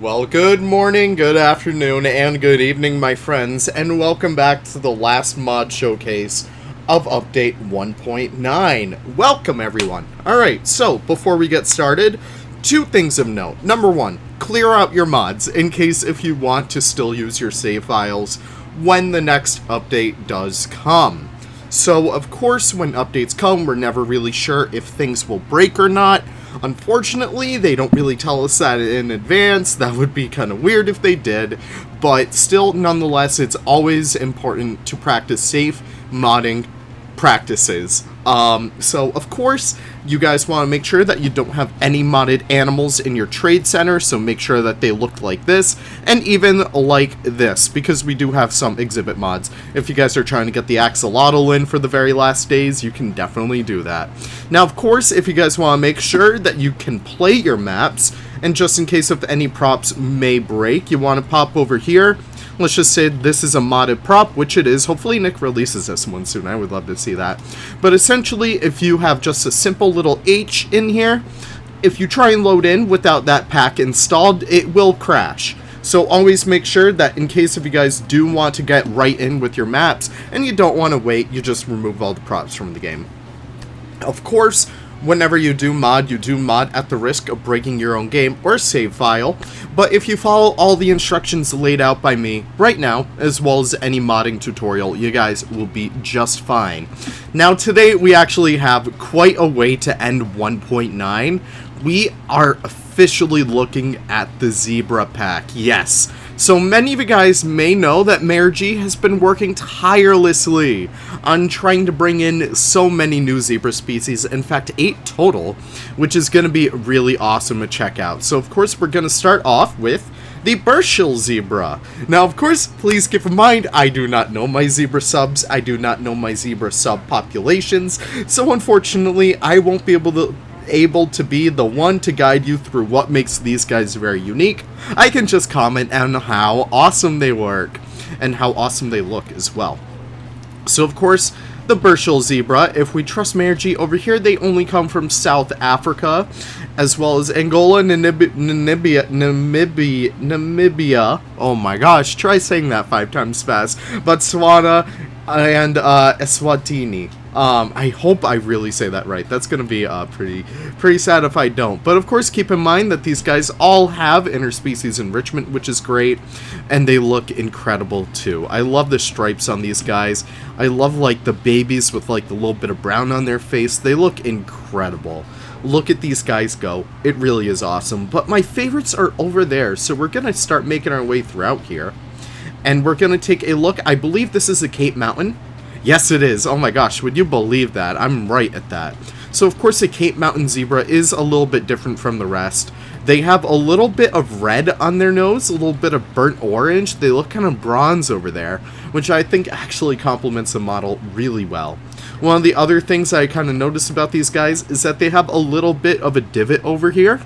Well, good morning, good afternoon, and good evening, my friends, and welcome back to the last mod showcase of Update 1.9. Welcome, everyone. Alright, so, before we get started, two things of note. Number one, clear out your mods, in case if you want to still use your save files when the next update does come. So, of course, when updates come, we're never really sure if things will break or not. Unfortunately, they don't really tell us that in advance. That would be kind of weird if they did. But still, nonetheless, it's always important to practice safe modding practices. So, of course, you guys want to make sure that you don't have any modded animals in your trade center, so make sure that they look like this, and even like this, because we do have some exhibit mods. If you guys are trying to get the axolotl in for the very last days, you can definitely do that. Now, of course, if you guys want to make sure that you can play your maps, and just in case if any props may break, you want to pop over here. Let's just say this is a modded prop, which it is. Hopefully Nick releases this one soon. I would love to see that. But essentially, if you have just a simple little H in here, if you try and load in without that pack installed, it will crash. So always make sure that in case if you guys do want to get right in with your maps, and you don't want to wait, you just remove all the props from the game. Of course, whenever you do mod at the risk of breaking your own game or save file, but if you follow all the instructions laid out by me right now, as well as any modding tutorial, you guys will be just fine. Now today we actually have quite a way to end 1.9. We are officially looking at the Zebra pack, yes. So many of you guys may know that Mergie has been working tirelessly on trying to bring in so many new zebra species, in fact 8 total, which is going to be really awesome to check out. So of course we're going to start off with the Barracuda zebra. Now of course, please keep in mind, I do not know my zebra subs, I do not know my zebra sub populations, so unfortunately I won't be able to be the one to guide you through what makes these guys very unique. I can just comment on how awesome they work and how awesome they look as well. So of course, the Barracuda zebra, if we trust Mergie over here, they only come from South Africa, as well as Angola, Namibia, oh my gosh, try saying that 5 times fast, Botswana, and Eswatini. I hope I really say that right. That's gonna be pretty sad if I don't. But of course, keep in mind that these guys all have interspecies enrichment, which is great, and they look incredible too. I love the stripes on these guys. I love like the babies with like the little bit of brown on their face. They look incredible. Look at these guys go. It really is awesome. But my favorites are over there, so we're gonna start making our way throughout here, and we're gonna take a look. I believe this is the Cape Mountain. Yes, it is. Oh my gosh, would you believe that? I'm right at that. So, of course, the Cape Mountain Zebra is a little bit different from the rest. They have a little bit of red on their nose, a little bit of burnt orange. They look kind of bronze over there, which I think actually complements the model really well. One of the other things I kind of noticed about these guys is that they have a little bit of a divot over here.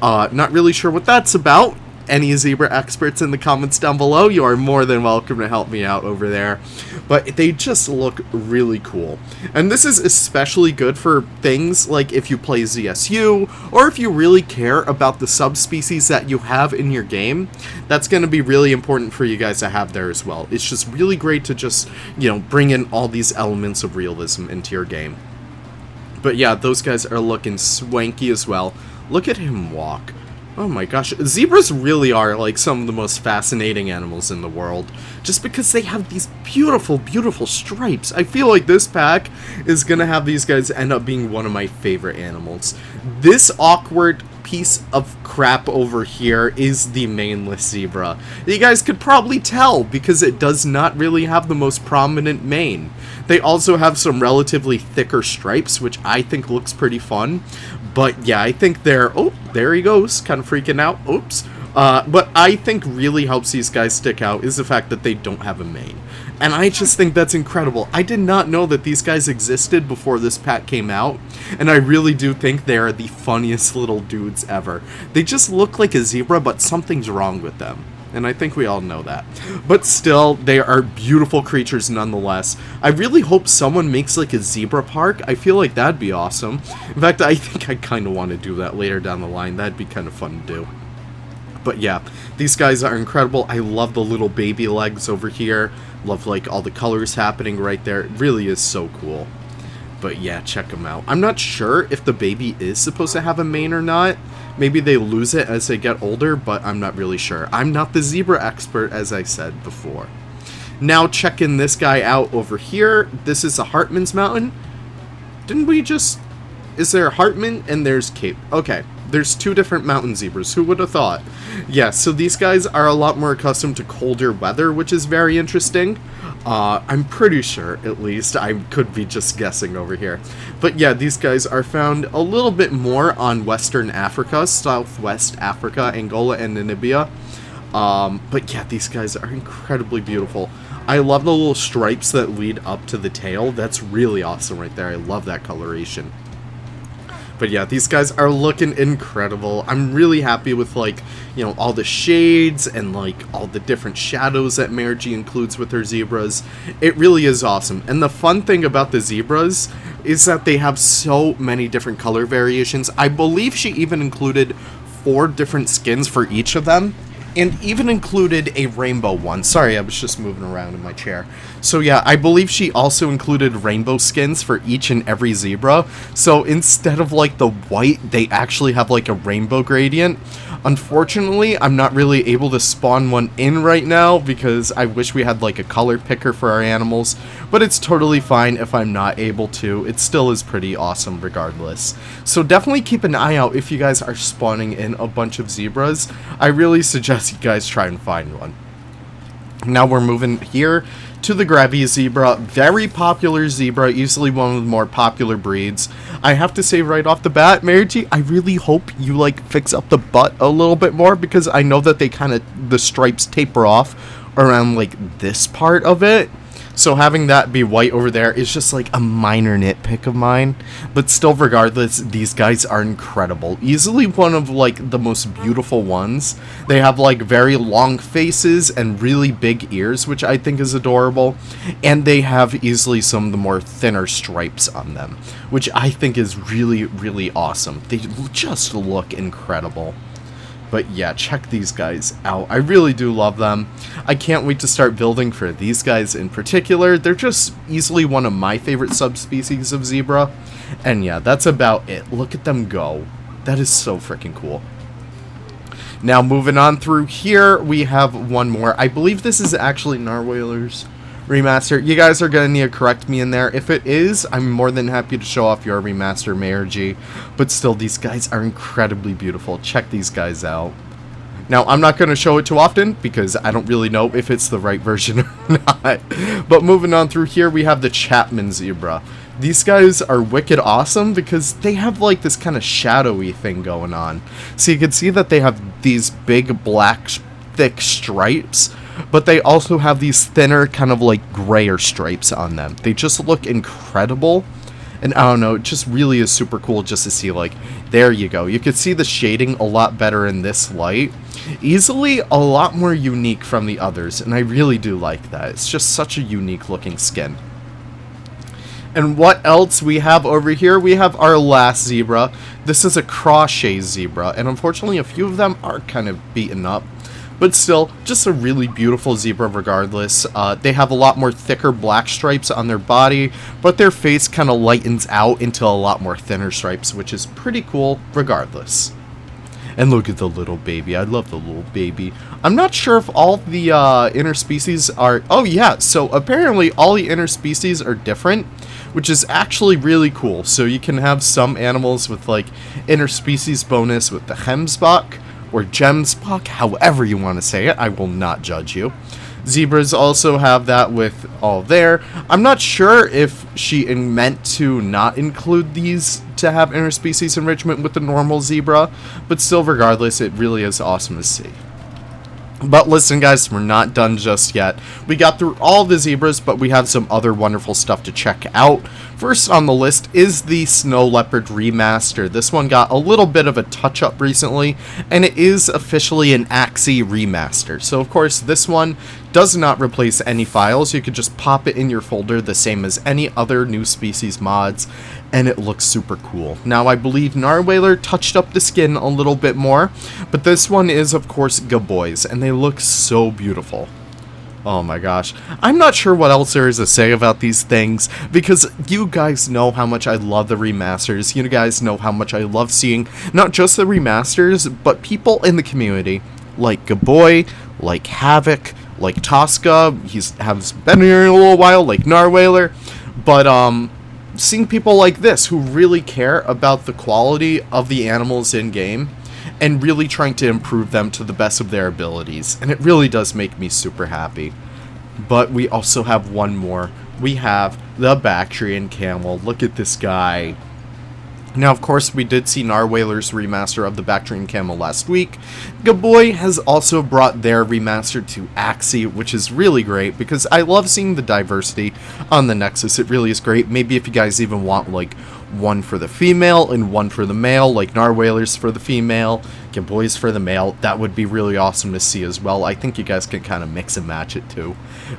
Not really sure what that's about. Any zebra experts in the comments down below, you are more than welcome to help me out over there. But they just look really cool. And this is especially good for things like if you play ZSU, or if you really care about the subspecies that you have in your game. That's going to be really important for you guys to have there as well. It's just really great to just, you know, bring in all these elements of realism into your game. But yeah, those guys are looking swanky as well. Look at him walk. Oh my gosh, zebras really are like some of the most fascinating animals in the world, just because they have these beautiful, beautiful stripes. I feel like this pack is gonna have these guys end up being one of my favorite animals. This awkward piece of crap over here is the Mainless Zebra. You guys could probably tell because it does not really have the most prominent mane. They also have some relatively thicker stripes, which I think looks pretty fun. But yeah, I think they're... Oh, there he goes. Kind of freaking out. Oops. What I think really helps these guys stick out is the fact that they don't have a mane. And I just think that's incredible. I did not know that these guys existed before this pack came out. And I really do think they are the funniest little dudes ever. They just look like a zebra, but something's wrong with them. And I think we all know that. But still, they are beautiful creatures nonetheless. I really hope someone makes like a zebra park. I feel like that'd be awesome. In fact, I think I kind of want to do that later down the line. That'd be kind of fun to do. But yeah, these guys are incredible. I love the little baby legs over here. Love like all the colors happening right there. It really is so cool. But yeah, check them out. I'm not sure if the baby is supposed to have a mane or not. Maybe they lose it as they get older, but I'm not really sure. I'm not the zebra expert, as I said before. Now checking this guy out over here. This is a Hartman's mountain. Didn't we just... Is there Hartman and there's Cape? Okay, there's two different mountain zebras. Who would have thought? Yeah, so these guys are a lot more accustomed to colder weather, which is very interesting. I'm pretty sure, at least. I could be just guessing over here. But yeah, these guys are found a little bit more on Western Africa, Southwest Africa, Angola, and Namibia. But yeah, these guys are incredibly beautiful. I love the little stripes that lead up to the tail. That's really awesome right there. I love that coloration. But yeah, these guys are looking incredible. I'm really happy with, like, you know, all the shades and, like, all the different shadows that Mergie includes with her zebras. It really is awesome. And the fun thing about the zebras is that they have so many different color variations. I believe she even included 4 different skins for each of them. And even included a rainbow one. Sorry, I was just moving around in my chair. So yeah, I believe she also included rainbow skins for each and every zebra. So instead of like the white, they actually have like a rainbow gradient. Unfortunately, I'm not really able to spawn one in right now because I wish we had like a color picker for our animals. But it's totally fine if I'm not able to. It still is pretty awesome regardless. So definitely keep an eye out if you guys are spawning in a bunch of zebras. I really suggest you guys try and find one. Now we're moving here to the Gabboi zebra. Very popular zebra, easily one of the more popular breeds. I have to say right off the bat, Mergie, I really hope you like fix up the butt a little bit more because I know that they kind of, the stripes taper off around like this part of it. So having that be white over there is just like a minor nitpick of mine. But still, regardless, these guys are incredible. Easily one of like the most beautiful ones. They have like very long faces and really big ears, which I think is adorable. And they have easily some of the more thinner stripes on them, which I think is really, really awesome. They just look incredible. But yeah, check these guys out. I really do love them. I can't wait to start building for these guys in particular. They're just easily one of my favorite subspecies of zebra. And yeah, that's about it. Look at them go. That is so freaking cool. Now moving on through here, we have one more. I believe this is actually Narwhaler's Remaster. You guys are going to need to correct me in there. If it is, I'm more than happy to show off your Remaster, Mergie. But still, these guys are incredibly beautiful. Check these guys out. Now, I'm not going to show it too often because I don't really know if it's the right version or not. But moving on through here, we have the Chapman Zebra. These guys are wicked awesome because they have like this kind of shadowy thing going on. So you can see that they have these big black thick stripes, but they also have these thinner kind of like grayer stripes on them. They just look incredible. And I don't know, it just really is super cool just to see, like, there you go. You can see the shading a lot better in this light. Easily a lot more unique from the others, and I really do like that. It's just such a unique looking skin. And what else we have over here? We have our last zebra. This is a crochet zebra, and unfortunately a few of them are kind of beaten up. But still, just a really beautiful zebra regardless. They have a lot more thicker black stripes on their body, but their face kind of lightens out into a lot more thinner stripes, which is pretty cool regardless. And look at the little baby. I love the little baby. I'm not sure if all the interspecies are... Oh yeah, so apparently all the interspecies are different, which is actually really cool. So you can have some animals with like interspecies bonus with the Hemsbach, or Gemsbach, however you want to say it. I will not judge you. Zebras also have that with all there. I'm not sure if she meant to not include these to have interspecies enrichment with the normal zebra, but still, regardless, it really is awesome to see. But listen, guys, we're not done just yet. We got through all the zebras, but we have some other wonderful stuff to check out. First on the list is the Snow Leopard Remaster. This one got a little bit of a touch-up recently, and it is officially an Axie Remaster. So, of course, this one does not replace any files. You could just pop it in your folder the same as any other new species mods. and it looks super cool. Now, I believe Narwhaler touched up the skin a little bit more, but this one is, of course, Gaboi's, and they look so beautiful. Oh my gosh. I'm not sure what else there is to say about these things, because you guys know how much I love the remasters. You guys know how much I love seeing not just the remasters, but people in the community, like Gabboi, like Havok, like Tosca, has been here in a little while, like Narwhaler, but seeing people like this who really care about the quality of the animals in-game, and really trying to improve them to the best of their abilities. And it really does make me super happy. But we also have one more. We have the Bactrian Camel. Look at this guy. Now, of course, we did see Narwhaler's remaster of the Bactrian Camel last week. Gabboi has also brought their remaster to Axie, which is really great, because I love seeing the diversity on the Nexus. It really is great. Maybe if you guys even want, like, one for the female and one for the male, like Narwhaler's for the female, Gabboi's for the male, that would be really awesome to see as well. I think you guys can kind of mix and match it too.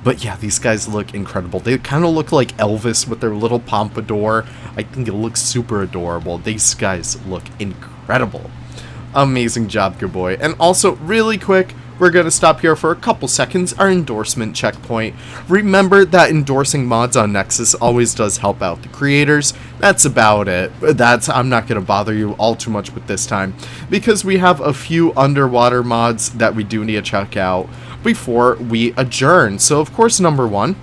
But yeah, these guys look incredible. They kind of look like Elvis with their little pompadour. I think it looks super adorable. These guys look incredible. Amazing job, Gabboi. And also, really quick, we're going to stop here for a couple seconds, our endorsement checkpoint. Remember that endorsing mods on Nexus always does help out the creators. That's about it. I'm not going to bother you all too much with this time, because we have a few underwater mods that we do need to check out before we adjourn. So, of course, number one,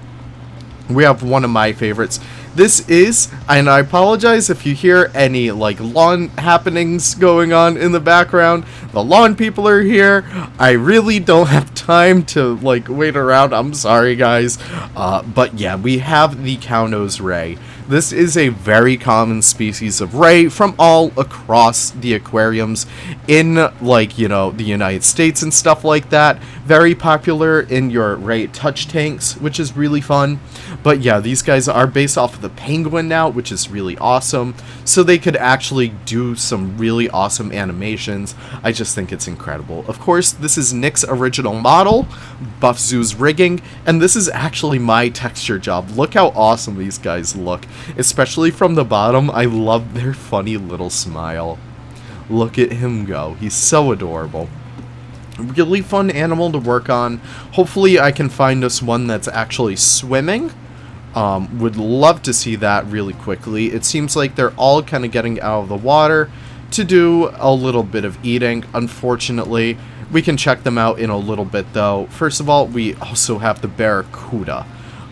we have one of my favorites. This is, and I apologize if you hear any, like, lawn happenings going on in the background. The lawn people are here. I really don't have time to, like, wait around. I'm sorry, guys. But yeah, we have the Cownose ray. This is a very common species of ray from all across the aquariums in, like, you know, the United States and stuff like that. Very popular in your ray touch tanks, which is really fun. But yeah, these guys are based off of the penguin now, which is really awesome. So they could actually do some really awesome animations. I just think it's incredible. Of course, this is Nick's original model, Buffzoo's rigging, and this is actually my texture job. Look how awesome these guys look, especially from the bottom. I love their funny little smile. Look at him go. He's so adorable. Really fun animal to work on. Hopefully I can find us one that's actually swimming. Would love to see that really quickly. It seems like they're all kind of getting out of the water to do a little bit of eating. Unfortunately, we can check them out in a little bit though. First of all, we also have the Barracuda.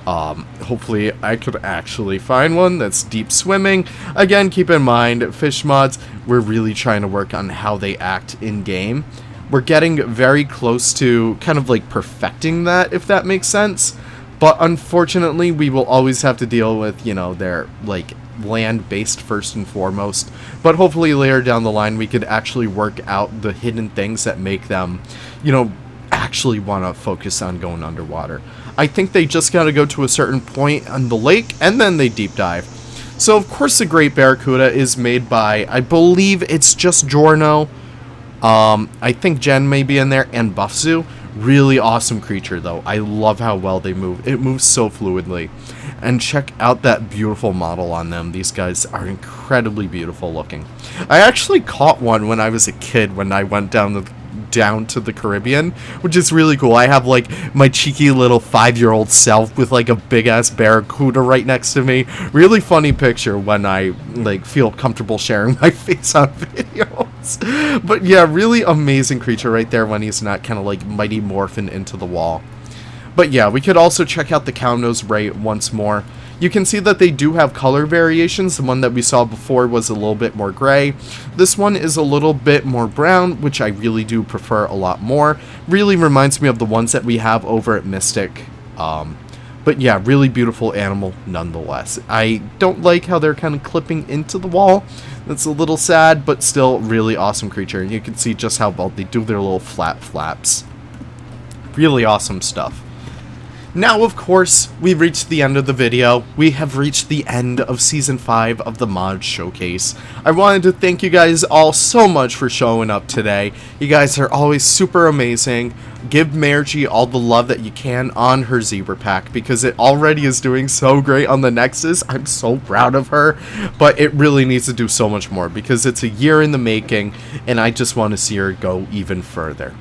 Hopefully I could actually find one that's deep swimming. Again, keep in mind, fish mods, we're really trying to work on how they act in game. We're getting very close to kind of like perfecting that, if that makes sense. But unfortunately, we will always have to deal with, you know, their, like, land-based first and foremost. But hopefully later down the line, we could actually work out the hidden things that make them, you know, actually want to focus on going underwater. I think they just got to go to a certain point on the lake, and then they deep dive. So, of course, the Great Barracuda is made by, I believe it's just Giorno. I think Jen may be in there, and Buffzoo. Really awesome creature, though. I love how well they move. It moves so fluidly. And check out that beautiful model on them. These guys are incredibly beautiful looking. I actually caught one when I was a kid when I went down to the Caribbean, which is really cool. I have, like, my cheeky little 5-year-old self with, like, a big-ass barracuda right next to me. Really funny picture when I, like, feel comfortable sharing my face on videos. But yeah, really amazing creature right there when he's not kind of, like, mighty morphing into the wall. But yeah, we could also check out the Cownose ray once more. You can see that they do have color variations. The one that we saw before was a little bit more gray. This one is a little bit more brown, which I really do prefer a lot more. Really reminds me of the ones that we have over at Mystic. But yeah, really beautiful animal nonetheless. I don't like how they're kind of clipping into the wall. That's a little sad, but still really awesome creature. And you can see just how well they do their little flaps. Really awesome stuff. Now, of course, we've reached the end of the video. We have reached the end of Season 5 of the Mod Showcase. I wanted to thank you guys all so much for showing up today. You guys are always super amazing. Give Mergie all the love that you can on her Zebra pack, because it already is doing so great on the Nexus. I'm so proud of her, but it really needs to do so much more, because it's a year in the making, and I just want to see her go even further.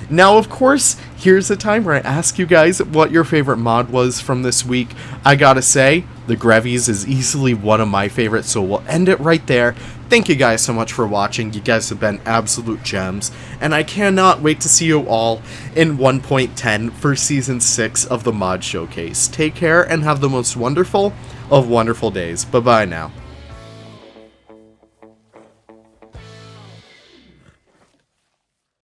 Now, of course, here's the time where I ask you guys what your favorite mod was from this week. I gotta say, the Grevies is easily one of my favorites, so we'll end it right there. Thank you guys so much for watching. You guys have been absolute gems, and I cannot wait to see you all in 1.10 for Season 6 of the Mod Showcase. Take care and have the most wonderful of wonderful days. Bye-bye now.